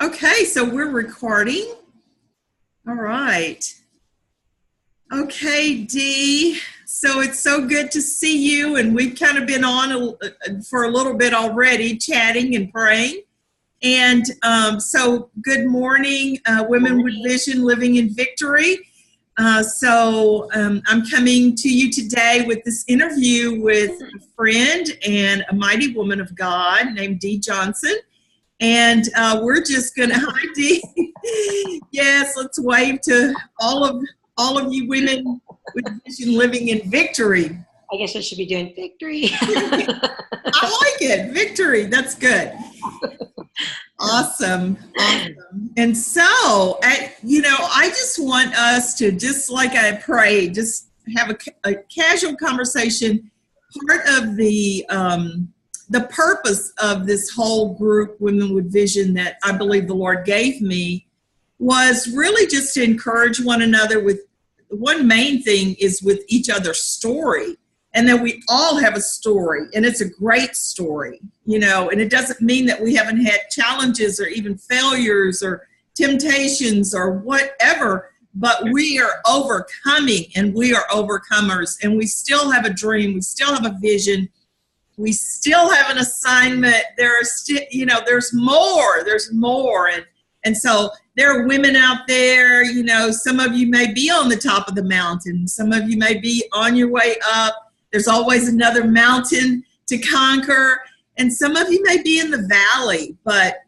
Okay, so we're recording. All right. Okay, Dee. So it's so good to see you, and we've kind of been on for a little bit already, chatting and praying. And so good morning, Women with Vision Living in Victory. I'm coming to you today with this interview with a friend and a mighty woman of God named Dee Johnson. And we're just going to, hi Dee. Yes, let's wave to all of you women with vision living in victory. I guess I should be doing victory. I like it. Victory. That's good. Awesome. And so, I just want us to, just like I prayed, just have a casual conversation. Part of the purpose of this whole group, Women with Vision, that I believe the Lord gave me was really just to encourage one another with one main thing is with each other's story. And that we all have a story, and it's a great story, and it doesn't mean that we haven't had challenges or even failures or temptations or whatever, but we are overcoming and we are overcomers, and we still have a dream. We still have a vision. We still have an assignment. There's more. And so there are women out there, some of you may be on the top of the mountain. Some of you may be on your way up. There's always another mountain to conquer. And some of you may be in the valley, but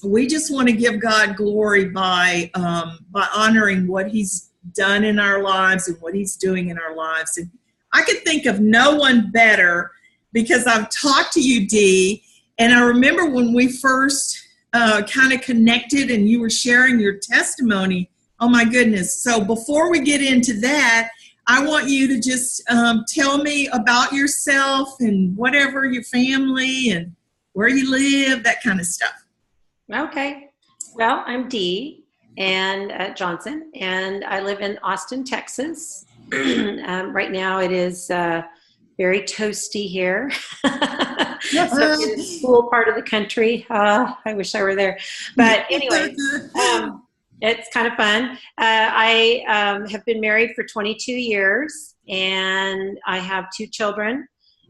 we just want to give God glory by honoring what he's done in our lives and what he's doing in our lives. And I could think of no one better, because I've talked to you, Dee, and I remember when we first kind of connected and you were sharing your testimony. Oh my goodness. So before we get into that, I want you to just tell me about yourself and whatever, your family and where you live, that kind of stuff. Okay. Well, I'm Dee and Johnson, and I live in Austin, Texas. Right now it is very toasty here. So in the cool part of the country. I wish I were there. But anyway, it's kind of fun. I have been married for 22 years, and I have 2 children.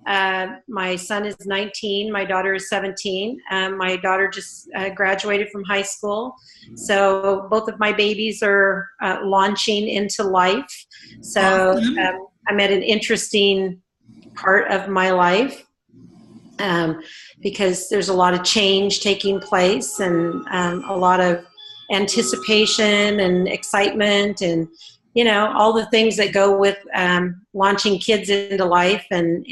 My son is 19. My daughter is 17. My daughter just graduated from high school. So both of my babies are launching into life. So I'm at an interesting part of my life because there's a lot of change taking place, and a lot of anticipation and excitement and all the things that go with launching kids into life, and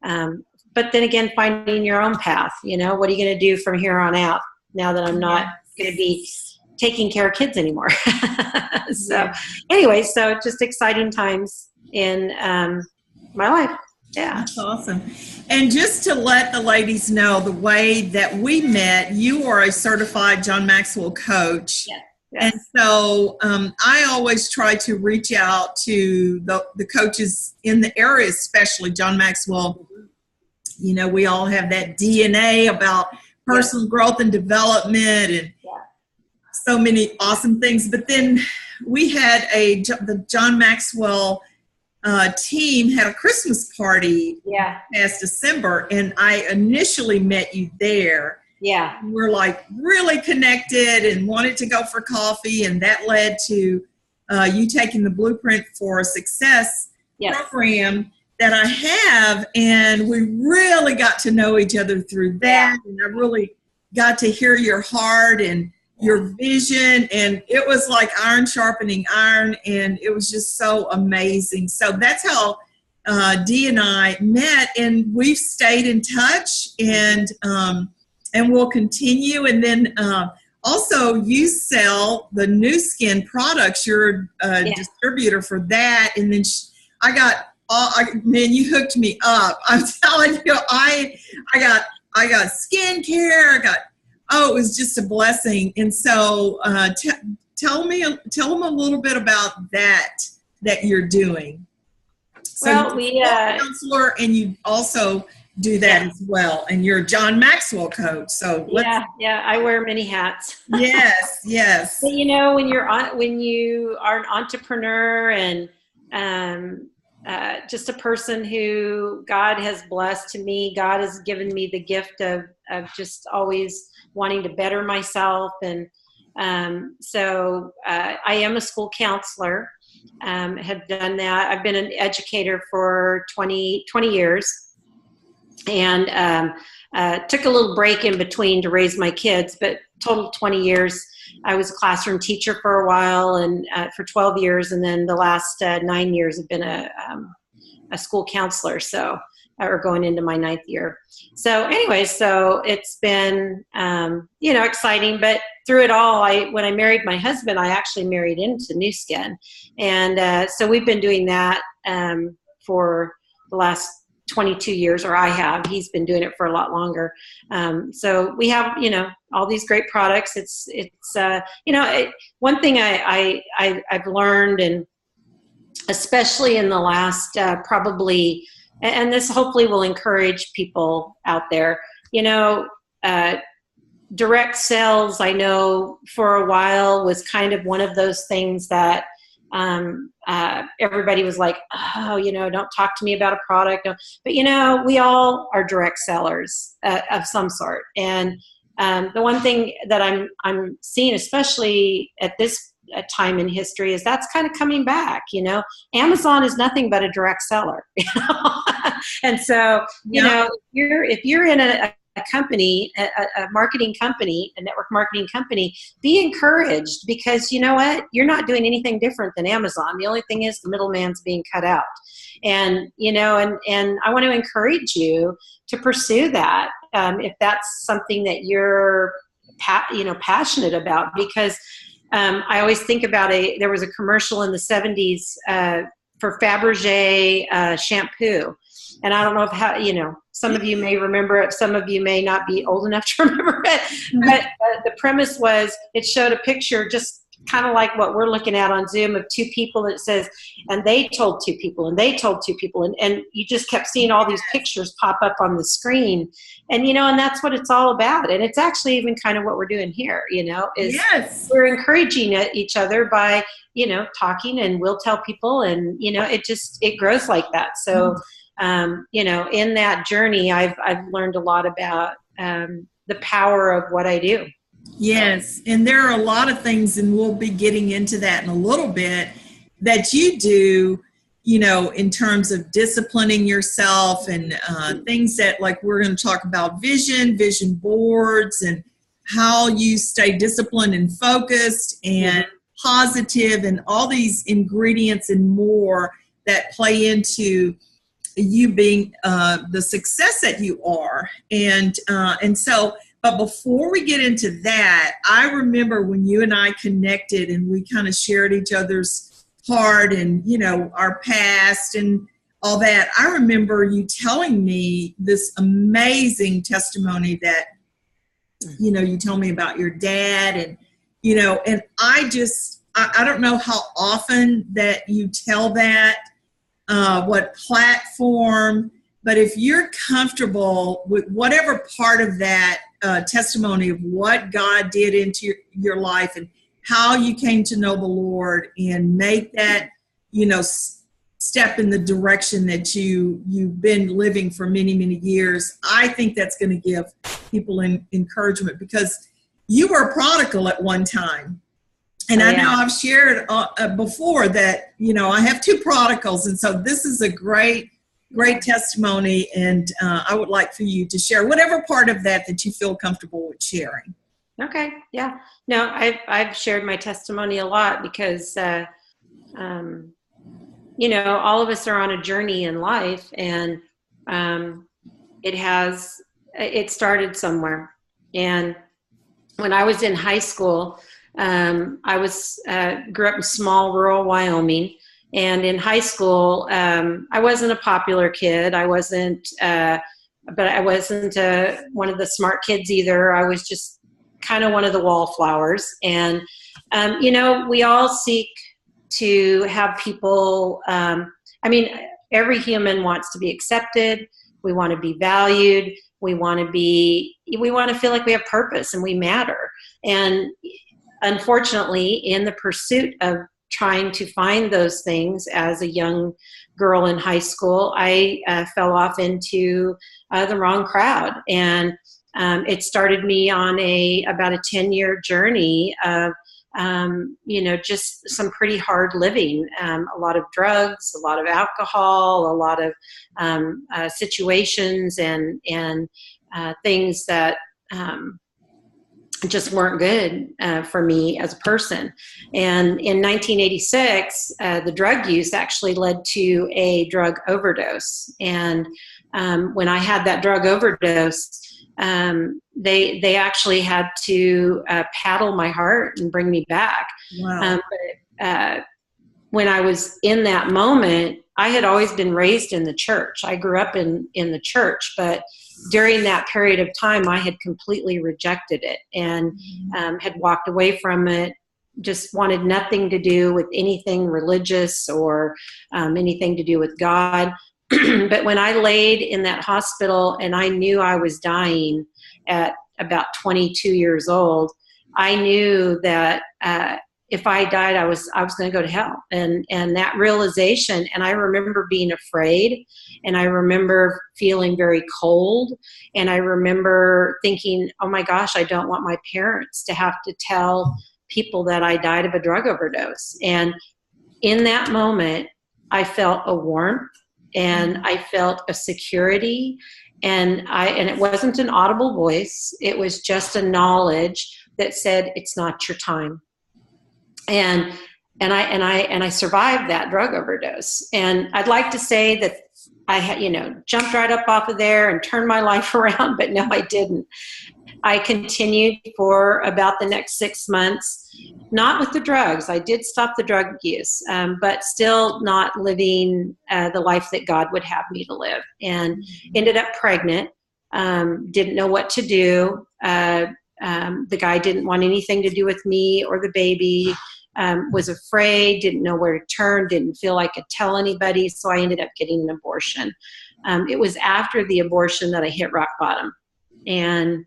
but then again, finding your own path. What are you going to do from here on out now that I'm not going to be taking care of kids anymore? So anyway, so just exciting times in my life. Yeah. That's awesome. And just to let the ladies know, the way that we met, you are a certified John Maxwell coach. Yes. And so I always try to reach out to the coaches in the area, especially John Maxwell. We all have that DNA about personal growth and development and so many awesome things. But then we had the John Maxwell team had a Christmas party last December, and I initially met you there. Yeah. We're like really connected and wanted to go for coffee, and that led to you taking the Blueprint for Success program that I have, and we really got to know each other through that, and I really got to hear your heart and your vision, and it was like iron sharpening iron, and it was just so amazing. So that's how Dee and I met, and we've stayed in touch, and we'll continue. And then also you sell the New Skin products. You're a distributor for that, and then you hooked me up. I'm telling you, I got skincare. It was just a blessing. And so tell them a little bit about that you're doing. So well, you're a counselor, and you also do that as well. And you're a John Maxwell coach. So yeah, I wear many hats. Yes, yes. But when you are an entrepreneur and just a person who God has blessed to me, God has given me the gift of just always wanting to better myself. And so I am a school counselor, have done that. I've been an educator for 20 years, and took a little break in between to raise my kids, but total 20 years. I was a classroom teacher for a while, and for 12 years, and then the last 9 years have been a school counselor. So, or going into my 9th year. So anyway, so it's been, exciting, but through it all, when I married my husband, I actually married into New Skin. And so we've been doing that for the last 22 years, or I have. He's been doing it for a lot longer. So we have, all these great products. It's one thing I've learned, and especially in the last probably, and this hopefully will encourage people out there, direct sales, I know for a while was kind of one of those things that everybody was like, oh, don't talk to me about a product. But, we all are direct sellers of some sort. And the one thing that I'm seeing, especially at this time in history, is that's kind of coming back. Amazon is nothing but a direct seller. And so, if you're in a company, a marketing company, a network marketing company, be encouraged, because you know what? You're not doing anything different than Amazon. The only thing is the middleman's being cut out. And, and I want to encourage you to pursue that if that's something that you're, passionate about, because I always think about there was a commercial in the 70s for Fabergé shampoo. And I don't know if some of you may remember it, some of you may not be old enough to remember it, but the premise was it showed a picture just kind of like what we're looking at on Zoom of two people that says, and they told two people, and they told two people, and you just kept seeing all these pictures pop up on the screen. And, and that's what it's all about. And it's actually even kind of what we're doing here, is we're encouraging each other by, talking, and we'll tell people, and, it grows like that. So, in that journey, I've learned a lot about the power of what I do. Yes, and there are a lot of things, and we'll be getting into that in a little bit, that you do, in terms of disciplining yourself, and things that, like, we're going to talk about vision boards, and how you stay disciplined and focused and positive, and all these ingredients and more that play into you being the success that you are. And so, but before we get into that, I remember when you and I connected, and we kind of shared each other's heart, and, our past and all that. I remember you telling me this amazing testimony that, you told me about your dad, and, and I don't know how often that you tell that, what platform, but if you're comfortable with whatever part of that testimony of what God did into your life, and how you came to know the Lord, and make that, step in the direction that you've been living for many, many years, I think that's going to give people encouragement, because you were a prodigal at one time. And I know I've shared before that, I have two prodigals. And so this is a great testimony. And I would like for you to share whatever part of that you feel comfortable with sharing. Okay. Yeah. No, I've shared my testimony a lot, because, all of us are on a journey in life, and it started somewhere. And when I was in high school, I grew up in small rural Wyoming, and in high school, I wasn't a popular kid. But I wasn't one of the smart kids either. I was just kind of one of the wallflowers. And, we all seek to have people, every human wants to be accepted. We want to be valued. We want to feel like we have purpose and we matter. And unfortunately, in the pursuit of trying to find those things as a young girl in high school, I fell off into the wrong crowd. And it started me on about a 10-year journey of, just some pretty hard living, a lot of drugs, a lot of alcohol, a lot of situations and things that just weren't good for me as a person. And in 1986, the drug use actually led to a drug overdose. And when I had that drug overdose, they actually had to paddle my heart and bring me back. Wow. But when I was in that moment, I had always been raised in the church. I grew up in the church, but during that period of time, I had completely rejected it and had walked away from it, just wanted nothing to do with anything religious or anything to do with God. But when I laid in that hospital and I knew I was dying at about 22 years old, I knew that if I died, I was going to go to hell. And that realization, and I remember being afraid, and I remember feeling very cold, and I remember thinking, oh my gosh, I don't want my parents to have to tell people that I died of a drug overdose. And in that moment, I felt a warmth, and I felt a security, and it wasn't an audible voice. It was just a knowledge that said, it's not your time. And I survived that drug overdose. And I'd like to say that I had, jumped right up off of there and turned my life around, but no, I didn't. I continued for about the next 6 months, not with the drugs. I did stop the drug use, but still not living the life that God would have me to live. And ended up pregnant, didn't know what to do. The guy didn't want anything to do with me or the baby, was afraid, didn't know where to turn, didn't feel I could tell anybody, so I ended up getting an abortion. It was after the abortion that I hit rock bottom. And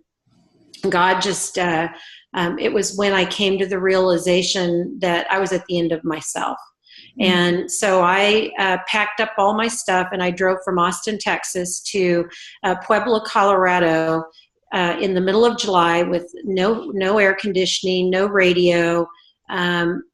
God just, it was when I came to the realization that I was at the end of myself. And so I packed up all my stuff and I drove from Austin, Texas to Pueblo, Colorado in the middle of July with no air conditioning, no radio,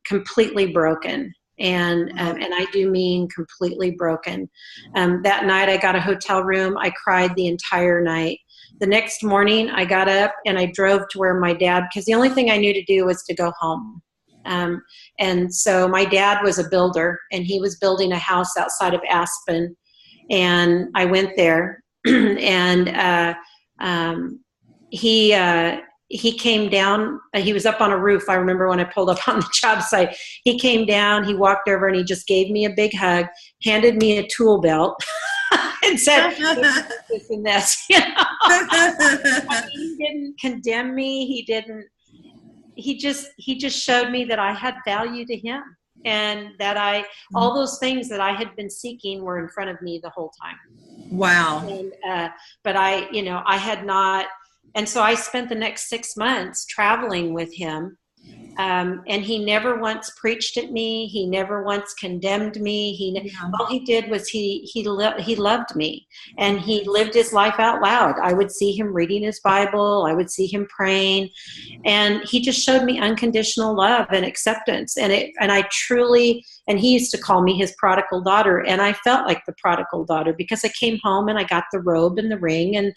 completely broken. And I do mean completely broken. That night I got a hotel room. I cried the entire night. The next morning I got up and I drove to where my dad, because the only thing I knew to do was to go home. And so my dad was a builder and he was building a house outside of Aspen. And I went there and he came down, he was up on a roof. I remember when I pulled up on the job site, he came down, he walked over and he just gave me a big hug, handed me a tool belt and said, this and this, I mean, he didn't condemn me. He just showed me that I had value to him and that all those things that I had been seeking were in front of me the whole time. Wow. And, but I had not. And so I spent the next 6 months traveling with him. And he never once preached at me. He never once condemned me. All he did was he loved me, and he lived his life out loud. I would see him reading his Bible. I would see him praying, and he just showed me unconditional love and acceptance. And he used to call me his prodigal daughter, and I felt like the prodigal daughter because I came home and I got the robe and the ring and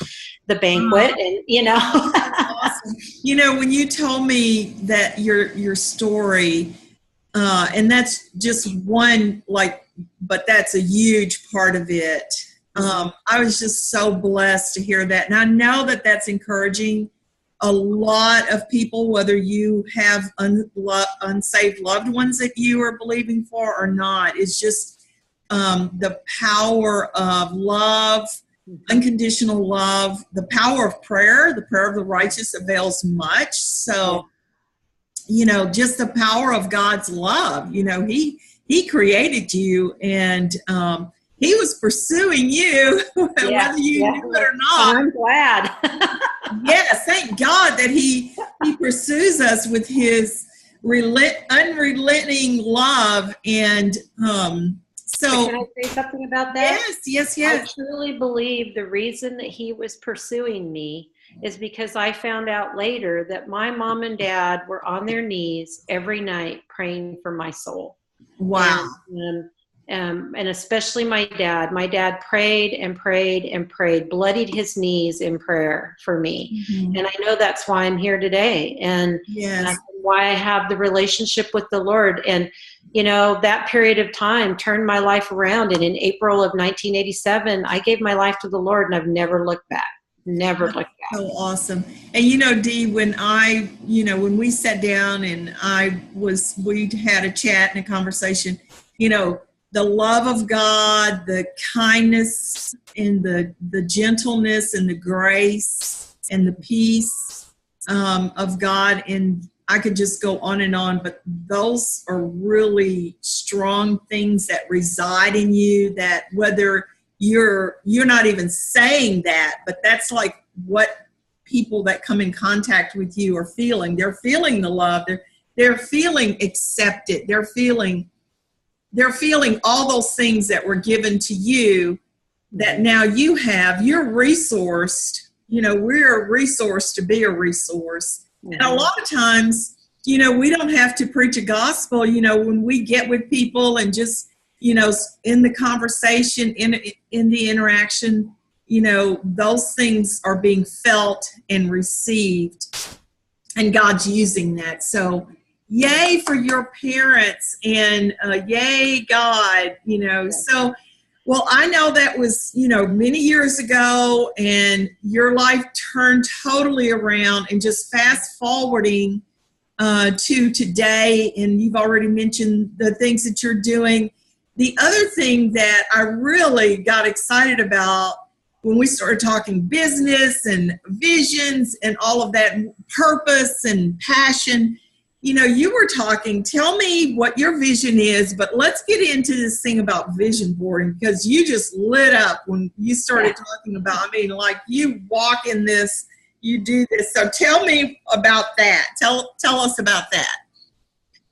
the banquet, and Awesome. When you told me that your story, and that's just one, but that's a huge part of it. I was just so blessed to hear that. And I know that that's encouraging a lot of people, whether you have unsaved loved ones that you are believing for or not. It's just the power of love, unconditional love, the power of prayer. The prayer of the righteous avails much. So, just the power of God's love. He created you, and he was pursuing you, Yeah, whether you yeah. knew it or And not. I'm glad. Yes, thank God that he pursues us with his unrelenting love. And But can so, I say something about that? I yes. truly believe the reason that he was pursuing me is because I found out later that my mom and dad were on their knees every night praying for my soul. Wow. And especially my dad. My dad prayed and prayed and prayed, bloodied his knees in prayer for me. Mm-hmm. And I know that's why I'm here today, and Yes. why I have the relationship with the Lord. And that period of time turned my life around. And in April of 1987, I gave my life to the Lord, and I've never looked back. Never looked back. So awesome. And Dee, when when we sat down and we had a chat and a conversation, the love of God, the kindness and the gentleness and the grace and the peace of God. And I could just go on and on, but those are really strong things that reside in you, that whether you're not even saying that, but that's like what people that come in contact with you are feeling. They're feeling the love. They're feeling accepted. They're feeling all those things that were given to you that now you're resourced. We're a resource to be a resource. Mm-hmm. And a lot of times, we don't have to preach a gospel, when we get with people and just, in the conversation, in the interaction, those things are being felt and received, and God's using that. So yay for your parents, and yay God, so, well, I know that was, many years ago, and your life turned totally around, and just fast forwarding to today, and you've already mentioned the things that you're doing. The other thing that I really got excited about when we started talking business and visions and all of that, purpose and passion, you were talking, tell me what your vision is, but let's get into this thing about vision boarding, because you just lit up when you started talking about, like you walk in this, you do this. So tell me about that. Tell us about that.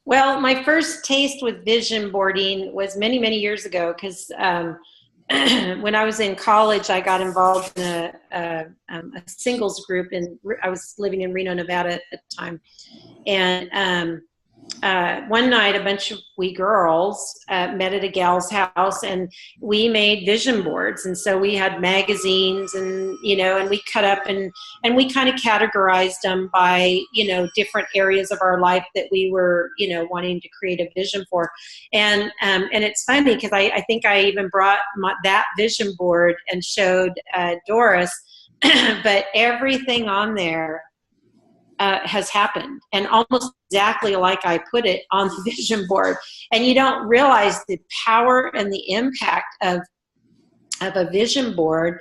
Well, my first taste with vision boarding was many, many years ago, because when I was in college, I got involved in a singles group, and I was living in Reno, Nevada at the time. And one night, a bunch of we girls met at a gal's house, and we made vision boards. And so we had magazines, and and we cut up and we kind of categorized them by different areas of our life that we were wanting to create a vision for. And it's funny because I think I even brought that vision board and showed Doris, but everything on there has happened, and almost exactly like I put it on the vision board. And you don't realize the power and the impact of a vision board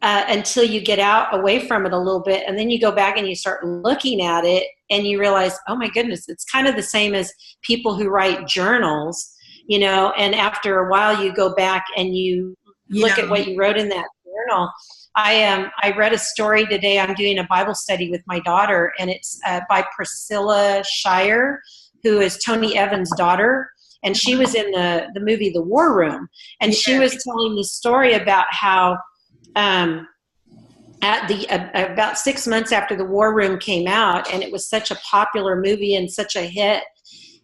until you get away from it a little bit, and then you go back and you start looking at it, and you realize, oh my goodness, it's kind of the same as people who write journals, and after a while you go back and you look at what you wrote in that journal. I read a story today. I'm doing a Bible study with my daughter, and it's by Priscilla Shirer, who is Tony Evans' daughter. And she was in the movie The War Room. And she was telling the story about how about 6 months after The War Room came out, and it was such a popular movie and such a hit,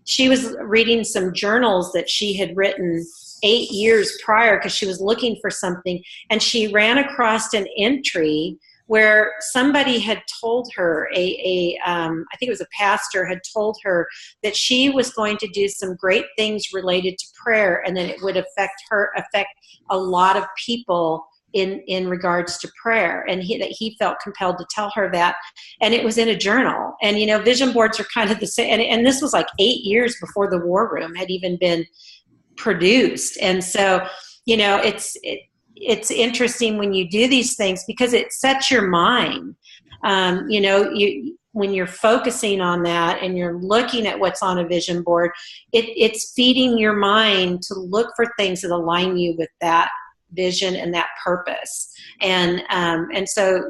she was reading some journals that she had written 8 years prior, because she was looking for something, and she ran across an entry where somebody had told her, I think it was a pastor, had told her that she was going to do some great things related to prayer, and that it would affect a lot of people in regards to prayer, and that he felt compelled to tell her that. And it was in a journal. And vision boards are kind of the same, and this was like 8 years before The War Room had even been produced. And so it's interesting when you do these things, because it sets your mind. when you're focusing on that and you're looking at what's on a vision board, it's feeding your mind to look for things that align you with that vision and that purpose. And so,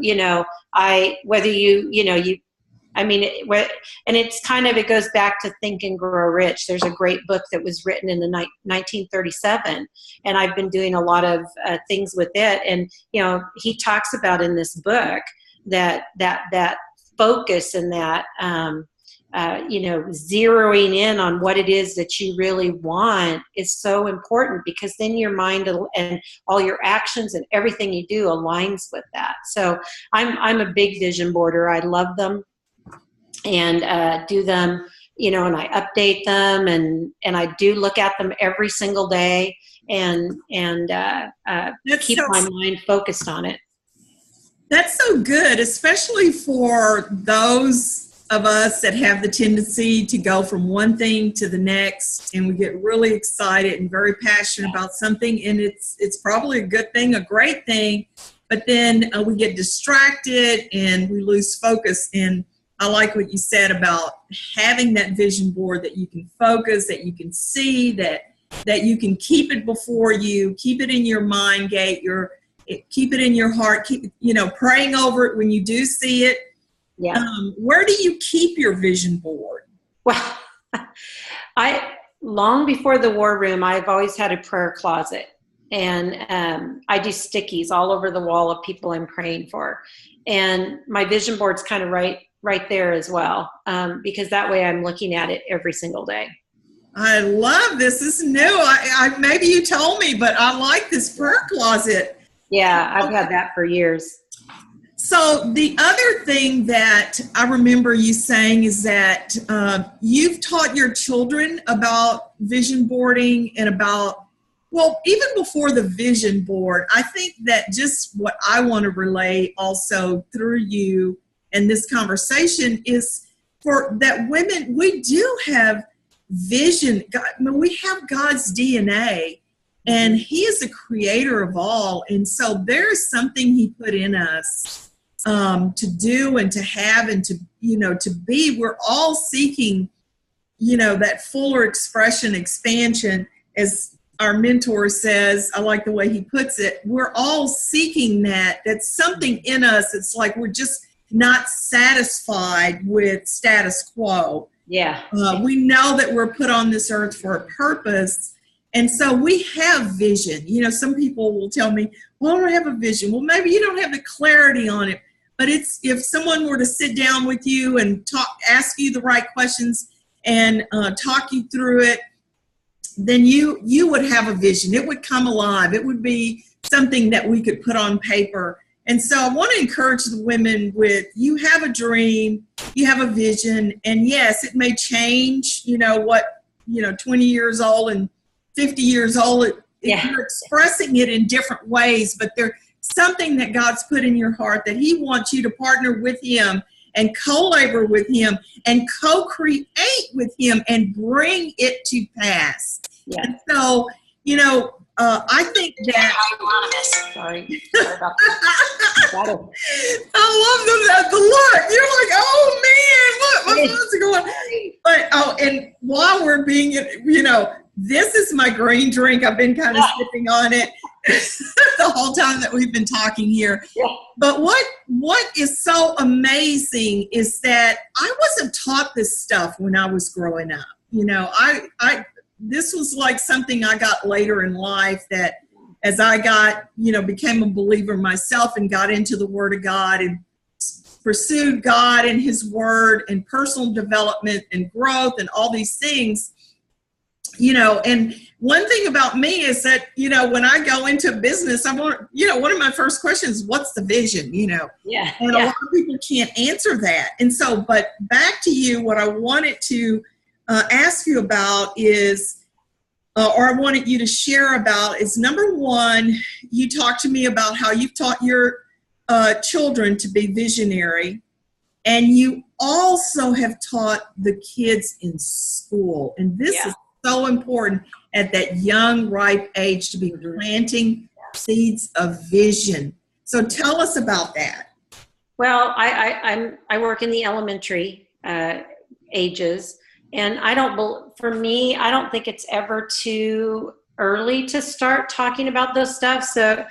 and it's kind of, it goes back to Think and Grow Rich. There's a great book that was written in the 1937, and I've been doing a lot of things with it. And, he talks about in this book that focus and that, zeroing in on what it is that you really want is so important, because then your mind and all your actions and everything you do aligns with that. So I'm a big vision boarder. I love them and do them, and I update them and I do look at them every single day and keep my mind focused on it. That's so good, especially for those of us that have the tendency to go from one thing to the next, and we get really excited and very passionate about something, and it's probably a good thing, a great thing, but then we get distracted and we lose focus. And I like what you said about having that vision board that you can focus, that you can see, that you can keep it before you, keep it in your mind gate, keep it in your heart, keep, praying over it when you do see it. Yeah. Where do you keep your vision board? Well, long before the war room, I've always had a prayer closet, and I do stickies all over the wall of people I'm praying for. And my vision board's kind of right there as well, because that way I'm looking at it every single day. I love this. This is new. I maybe you told me, but I like this prayer closet. Yeah, I've had that for years. So the other thing that I remember you saying is that you've taught your children about vision boarding and about, well, even before the vision board, I think that just what I want to relay also through you and this conversation is for that women, we do have vision. We have God's DNA. And He is the creator of all. And so there is something He put in us to do and to have and to, to be. We're all seeking, that fuller expression, expansion, as our mentor says. I like the way he puts it. We're all seeking that. That's something in us. It's like we're just not satisfied with status quo. Yeah. We know that we're put on this earth for a purpose. And so we have vision. Some people will tell me, well, I don't have a vision. Well, maybe you don't have the clarity on it. But it's, if someone were to sit down with you and ask you the right questions and talk you through it, then you would have a vision. It would come alive. It would be something that we could put on paper. And so I want to encourage the women with, you have a dream, you have a vision, and yes, it may change, 20 years old and 50 years old, you're expressing it in different ways, but there's something that God's put in your heart that He wants you to partner with Him and co-labor with Him and co-create with Him and bring it to pass. Yeah. And so, I think that Sorry about that. I love the look. You're like, oh man, what's going on? But and while we're being, this is my green drink. I've been kind of sipping on it the whole time that we've been talking here. Yeah. But what is so amazing is that I wasn't taught this stuff when I was growing up. This was like something I got later in life, that as I became a believer myself and got into the Word of God and pursued God and His Word and personal development and growth and all these things, and one thing about me is that, when I go into business, I want, one of my first questions is, what's the vision, Yeah. And a lot of people can't answer that. And so, but back to you, what I wanted to ask you about is, or I wanted you to share about is, number one, you talked to me about how you've taught your children to be visionary, and you also have taught the kids in school. And this is so important at that young, ripe age to be planting seeds of vision. So tell us about that. Well, I work in the elementary ages, and for me, I don't think it's ever too early to start talking about those stuff. So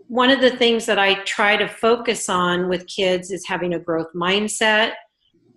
one of the things that I try to focus on with kids is having a growth mindset.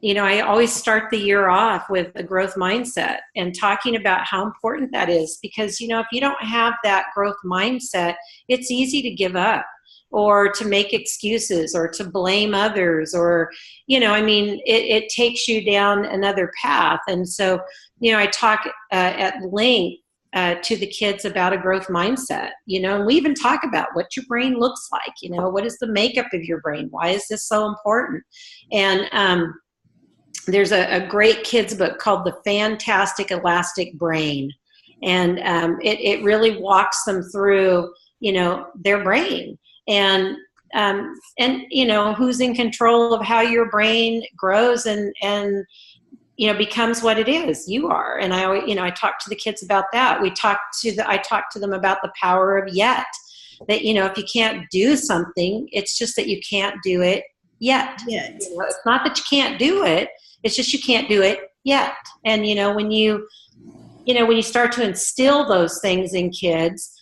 I always start the year off with a growth mindset and talking about how important that is, because, if you don't have that growth mindset, it's easy to give up or to make excuses or to blame others, or, it takes you down another path. And so, I talk at length to the kids about a growth mindset, and we even talk about what your brain looks like, what is the makeup of your brain? Why is this so important? And there's a great kids book called The Fantastic Elastic Brain. And it really walks them through, their brain and who's in control of how your brain grows and becomes what it is. You are. And I always, I talk to the kids about that. I talk to them about the power of yet, that, if you can't do something, it's just that you can't do it yet. It's not that you can't do it. It's just you can't do it yet. And, when you start to instill those things in kids,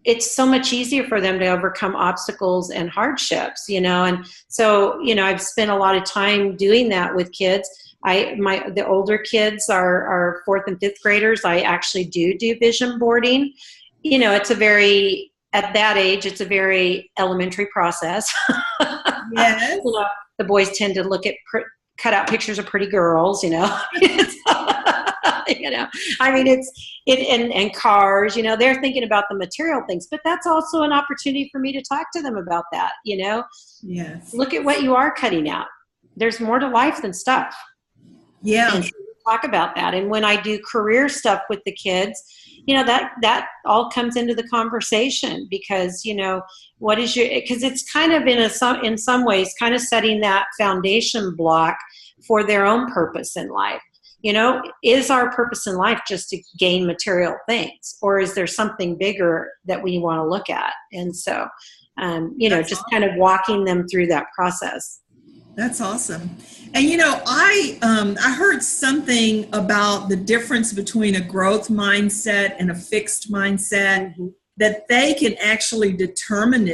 it's so much easier for them to overcome obstacles and hardships, and so, I've spent a lot of time doing that with kids. The older kids are 4th and 5th graders. I actually do vision boarding. At that age, it's a very elementary process. Yes. The boys tend to look at cut out pictures of pretty girls, and cars, they're thinking about the material things, but that's also an opportunity for me to talk to them about that. Yes. Look at what you are cutting out. There's more to life than stuff. Yeah. And talk about that. And when I do career stuff with the kids, that all comes into the conversation, because, because it's kind of in some ways kind of setting that foundation block for their own purpose in life. Is our purpose in life just to gain material things, or is there something bigger that we want to look at? And so, just awesome. Kind of walking them through that process. That's awesome. And, I heard something about the difference between a growth mindset and a fixed mindset, mm-hmm. that they can actually determine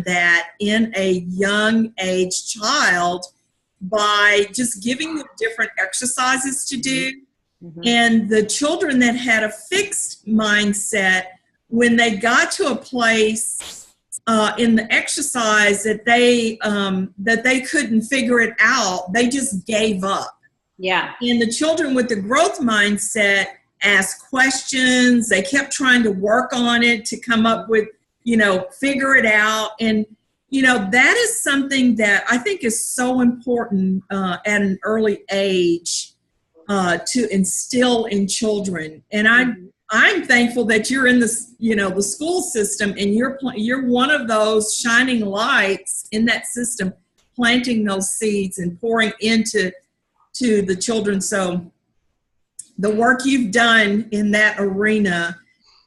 that in a young age child by just giving them different exercises to do. Mm-hmm. And the children that had a fixed mindset, when they got to a place in the exercise that they couldn't figure it out, they just gave up. Yeah. And the children with the growth mindset asked questions. They kept trying to work on it to come up with, figure it out. And, that is something that I think is so important at an early age to instill in children. And I'm thankful that you're in the school system, and you're one of those shining lights in that system, planting those seeds and pouring into the children. So the work you've done in that arena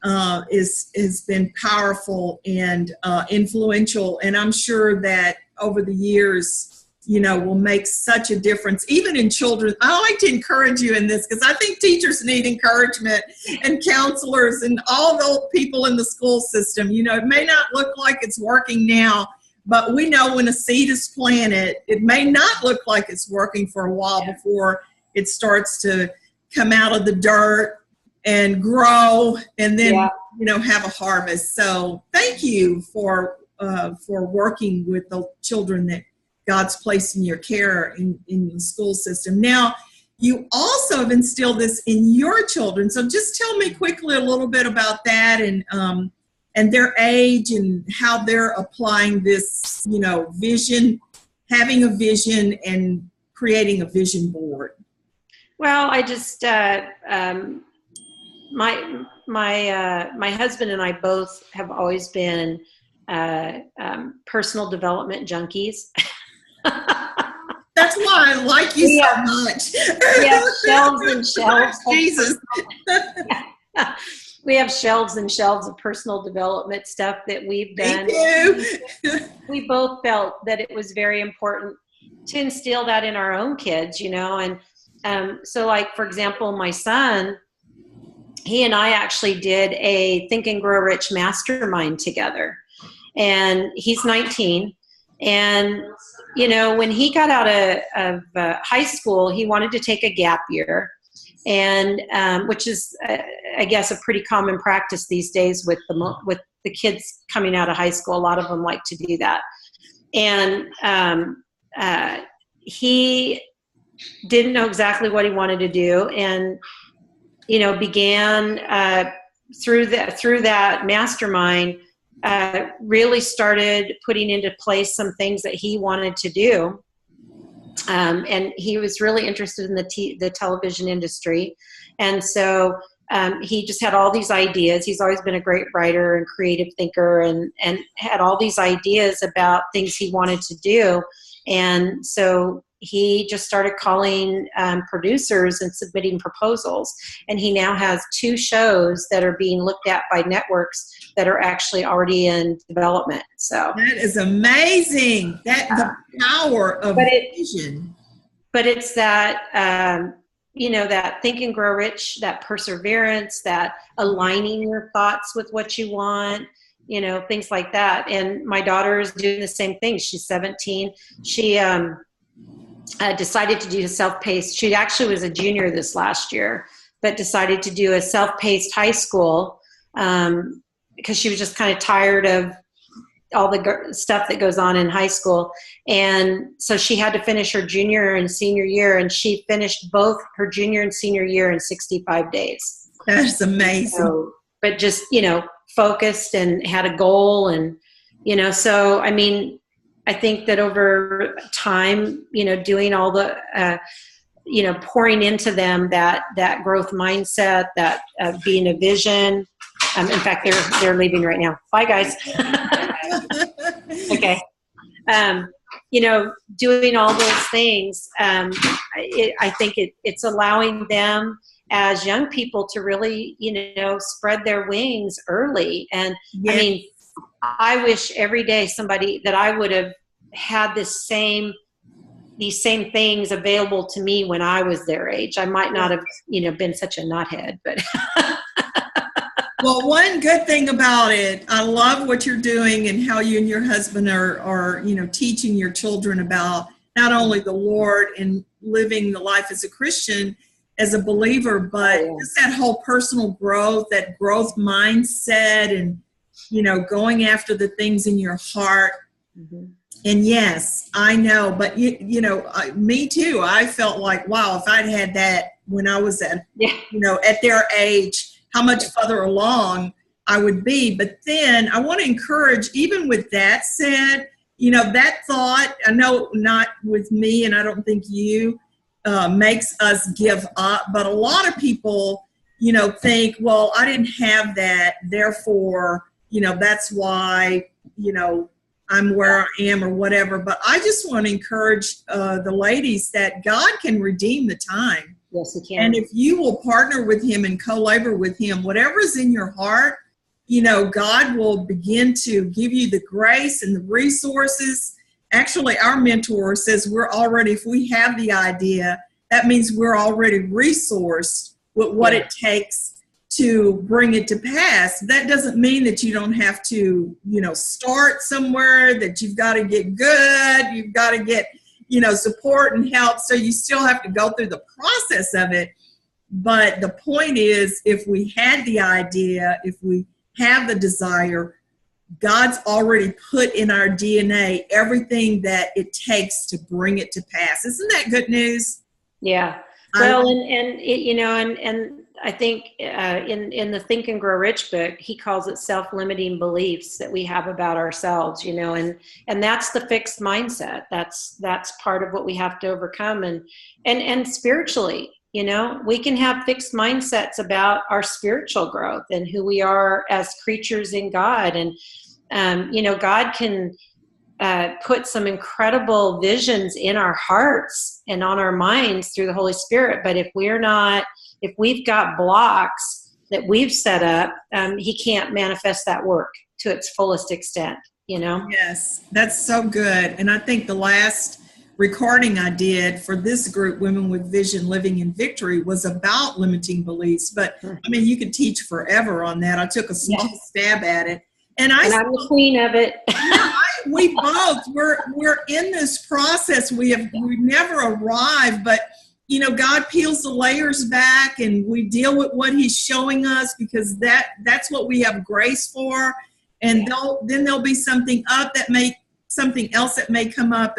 has been powerful and influential, and I'm sure that over the years, will make such a difference, even in children. I like to encourage you in this, because I think teachers need encouragement, and counselors and all those people in the school system. It may not look like it's working now, but we know when a seed is planted, it may not look like it's working for a while before it starts to come out of the dirt and grow, and then have a harvest. So thank you for working with the children that God's placed in your care in the school system. Now, you also have instilled this in your children. So just tell me quickly a little bit about that, and their age, and how they're applying this, vision, having a vision, and creating a vision board. Well, I just my husband and I both have always been personal development junkies. That's why I like you so much. Yeah, shelves and shelves. Jesus. we have shelves and shelves of personal development stuff that we've done. Me too. We both felt that it was very important to instill that in our own kids, and so like, for example, my son, he and I actually did a Think and Grow Rich mastermind together, and he's 19. And, when he got out of high school, he wanted to take a gap year, and which is, I guess, a pretty common practice these days with the kids coming out of high school. A lot of them like to do that. And he didn't know exactly what he wanted to do, and began through that mastermind, really started putting into place some things that he wanted to do. And he was really interested in the television industry. And so he just had all these ideas. He's always been a great writer and creative thinker, and had all these ideas about things he wanted to do. And so he just started calling producers and submitting proposals. And he now has 2 shows that are being looked at by networks that are actually already in development. So that is amazing. The power of vision. But it's that, that Think and Grow Rich, that perseverance, that aligning your thoughts with what you want, things like that. And my daughter is doing the same thing. She's 17. She decided to do a self-paced. She actually was a junior this last year, but decided to do a self-paced high school because she was just kind of tired of all the stuff that goes on in high school. And so she had to finish her junior and senior year, and she finished both her junior and senior year in 65 days. That's amazing. So, but just, focused and had a goal, and, so, I mean, I think that over time, doing all the, pouring into them that growth mindset, that being a vision. In fact, they're leaving right now. Bye, guys. Okay. Doing all those things, I think it's allowing them as young people to really, spread their wings early. And yes. I mean, I wish every day somebody that I would have had these same things available to me when I was their age. I might not have, been such a knothead, but. Well, one good thing about it, I love what you're doing and how you and your husband are teaching your children about not only the Lord and living the life as a Christian, as a believer, but just that whole personal growth, that growth mindset, and, going after the things in your heart. Mm-hmm. And yes, I know, but me too. I felt like, wow, if I'd had that when I was at their age, how much further along I would be. But then I want to encourage, even with that said, that thought, I know not with me, and I don't think you, makes us give up. But a lot of people, think, well, I didn't have that, therefore, that's why, I'm where I am or whatever. But I just want to encourage the ladies that God can redeem the time. Yes, He can. And if you will partner with Him and co-labor with Him, whatever's in your heart, God will begin to give you the grace and the resources. Actually, our mentor says if we have the idea, that means we're already resourced with what it takes to bring it to pass. That doesn't mean that you don't have to, start somewhere, that you've got to get good, you've got to get, support and help. So you still have to go through the process of it. But the point is, if we had the idea, if we have the desire, God's already put in our DNA everything that it takes to bring it to pass. Isn't that good news? Yeah. Well, and I think in the Think and Grow Rich book, he calls it self-limiting beliefs that we have about ourselves, and that's the fixed mindset. That's part of what we have to overcome. And spiritually, we can have fixed mindsets about our spiritual growth and who we are as creatures in God. And, God can put some incredible visions in our hearts and on our minds through the Holy Spirit. But if we've got blocks that we've set up, he can't manifest that work to its fullest extent, you know? Yes, that's so good. And I think the last recording I did for this group, Women with Vision Living in Victory, was about limiting beliefs. But I mean, you could teach forever on that. I took a small stab at it. And I'm the queen of it. We both, we're in this process. We've never arrived, but you know, God peels the layers back and we deal with what he's showing us, because that's what we have grace for. And then there'll be something else that may come up.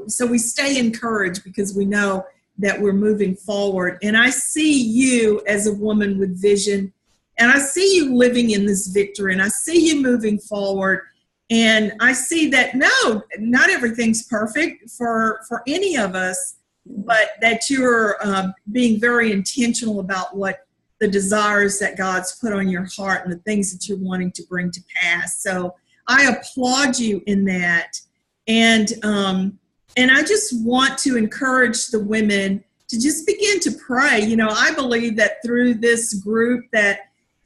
So we stay encouraged because we know that we're moving forward. And I see you as a woman with vision, and I see you living in this victory, and I see you moving forward. And I see that, no, not everything's perfect for any of us, but that you're being very intentional about what the desires that God's put on your heart and the things that you're wanting to bring to pass. So I applaud you in that. And I just want to encourage the women to just begin to pray. You know, I believe that through this group that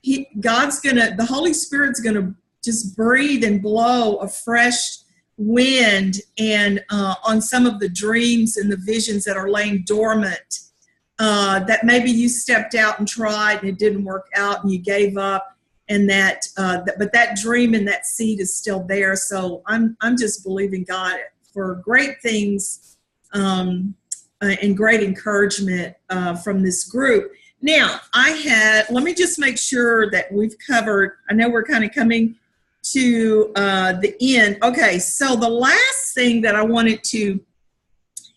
the Holy Spirit's going to just breathe and blow a fresh wind and on some of the dreams and the visions that are laying dormant, that maybe you stepped out and tried and it didn't work out and you gave up, and but that dream and that seed is still there. So I'm just believing God for great things and great encouragement from this group. Now, let me just make sure that we've covered, I know we're kind of coming to the end. Okay, so the last thing that I wanted to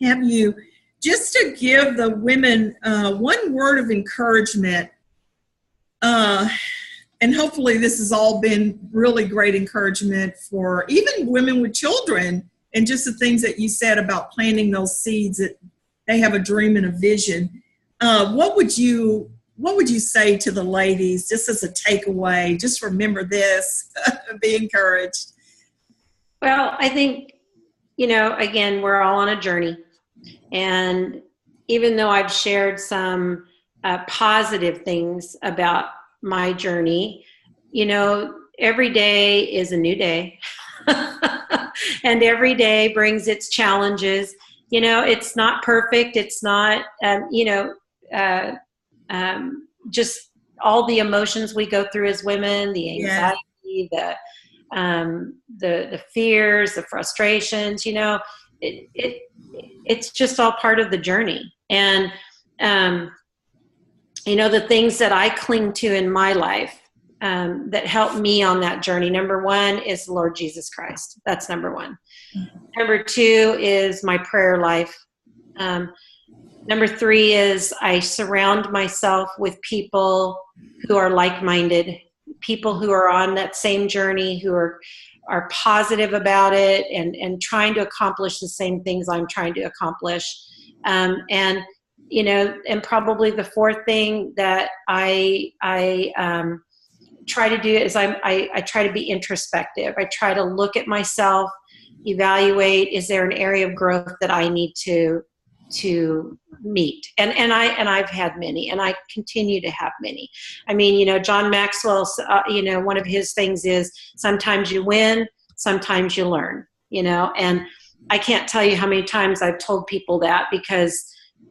have you just to give the women one word of encouragement, and hopefully this has all been really great encouragement for even women with children, and just the things that you said about planting those seeds, that they have a dream and a vision. What would you say to the ladies, just as a takeaway? Just remember this, be encouraged. Well, I think, you know, again, we're all on a journey. And even though I've shared some positive things about my journey, you know, every day is a new day. And every day brings its challenges. You know, it's not perfect. It's not, just all the emotions we go through as women, the anxiety, the fears, the frustrations, you know, it's just all part of the journey. And, you know, the things that I cling to in my life that help me on that journey, number one is the Lord Jesus Christ. That's number one. Number two is my prayer life. Number three is I surround myself with people who are like-minded, people who are on that same journey, who are positive about it and trying to accomplish the same things I'm trying to accomplish. And, you know, and probably the fourth thing that I try to do is I try to be introspective. I try to look at myself, evaluate, is there an area of growth that I need to meet? And I've had many, and I continue to have many. I mean, you know, John Maxwell, you know, one of his things is sometimes you win, sometimes you learn, you know, and I can't tell you how many times I've told people that, because,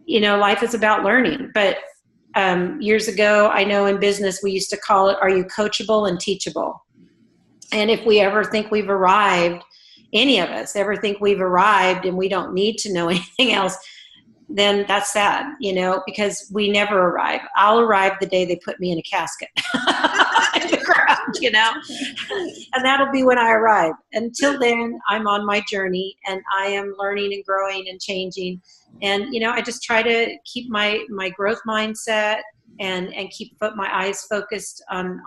you know, life is about learning. But years ago, I know in business, we used to call it, are you coachable and teachable? And if we ever think we've arrived, any of us ever think we've arrived and we don't need to know anything else, then that's sad, you know, because we never arrive. I'll arrive the day they put me in a casket, in the ground, you know, and that'll be when I arrive. Until then, I'm on my journey, and I am learning and growing and changing. And, you know, I just try to keep my growth mindset and keep my eyes focused on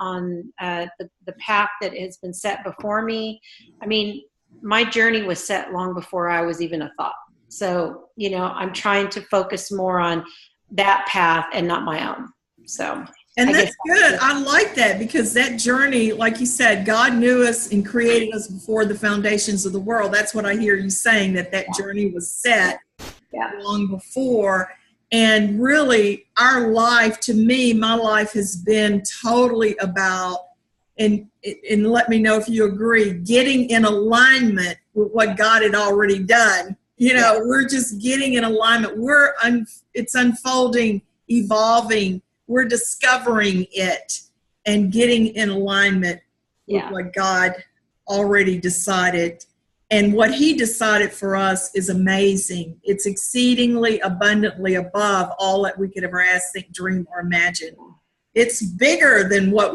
the path that has been set before me. I mean, my journey was set long before I was even a thought. So, you know, I'm trying to focus more on that path and not my own. So, and that's good. I like that, because that journey, like you said, God knew us and created us before the foundations of the world. That's what I hear you saying, that journey was set long before. And really, our life, to me, my life has been totally about, and let me know if you agree, getting in alignment with what God had already done. You know, we're just getting in alignment. It's unfolding, evolving. We're discovering it and getting in alignment with what God already decided. And what he decided for us is amazing. It's exceedingly abundantly above all that we could ever ask, think, dream, or imagine. It's bigger than what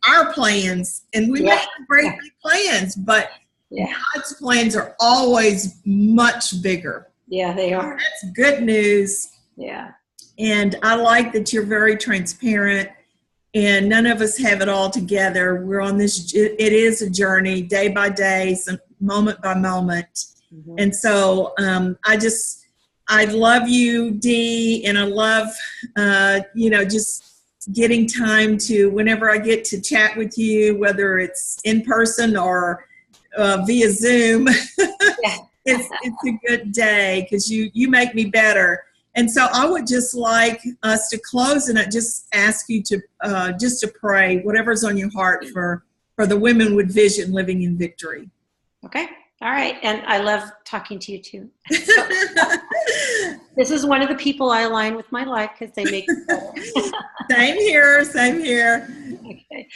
our plans, and we make great big plans, but God's plans are always much bigger. Yeah, they are. That's good news. Yeah. And I like that you're very transparent, and none of us have it all together. We're on this, it is a journey, day by day, moment by moment. Mm-hmm. And so I love you, Dee, and I love, just getting time to, whenever I get to chat with you, whether it's in person or via Zoom, it's a good day because you make me better. And so I would just like us to close, and I just ask you to just to pray whatever's on your heart for the women with vision living in victory. Okay. All right. And I love talking to you too. So, this is one of the people I align with my life because they make it better. Same here. Okay.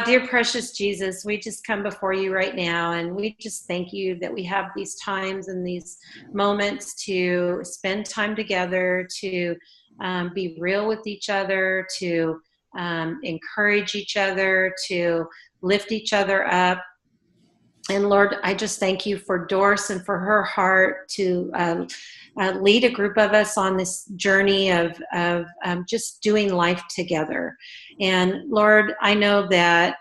Dear precious Jesus, we just come before you right now, and we just thank you that we have these times and these moments to spend time together, to be real with each other, to encourage each other, to lift each other up. And Lord, I just thank you for Doris and for her heart to lead a group of us on this journey of just doing life together. And Lord, I know that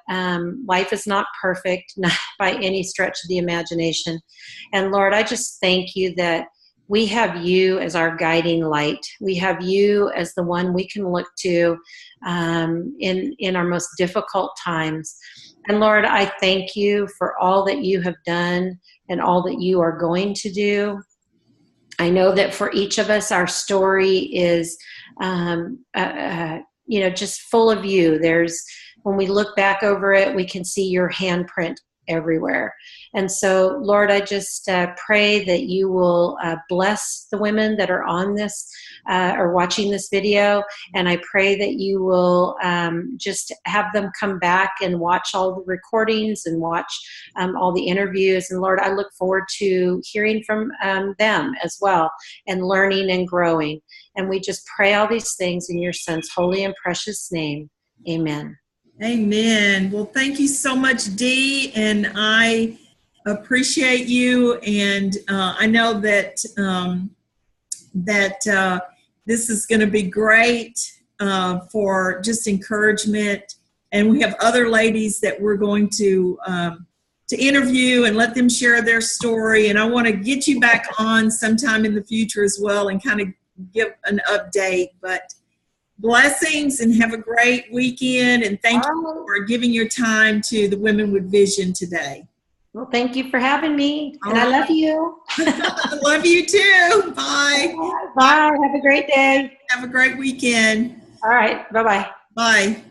life is not perfect, not by any stretch of the imagination. And Lord, I just thank you that we have you as our guiding light. We have you as the one we can look to in our most difficult times. And Lord, I thank you for all that you have done and all that you are going to do. I know that for each of us, our story is, just full of you. When we look back over it, we can see your handprint everywhere. And so, Lord, I just pray that you will bless the women that are on this or watching this video. And I pray that you will just have them come back and watch all the recordings and watch all the interviews. And Lord, I look forward to hearing from them as well and learning and growing. And we just pray all these things in your Son's holy and precious name. Amen. Amen. Well, thank you so much, Dee, and I appreciate you. And I know that this is going to be great for just encouragement. And we have other ladies that we're going to interview and let them share their story. And I want to get you back on sometime in the future as well and kind of give an update. But blessings and have a great weekend. And thank you for giving your time to the Women with Vision today. Well, thank you for having me. And I love you. I love you too. Bye. Bye. Have a great day. Have a great weekend. All right. Bye-bye. Bye.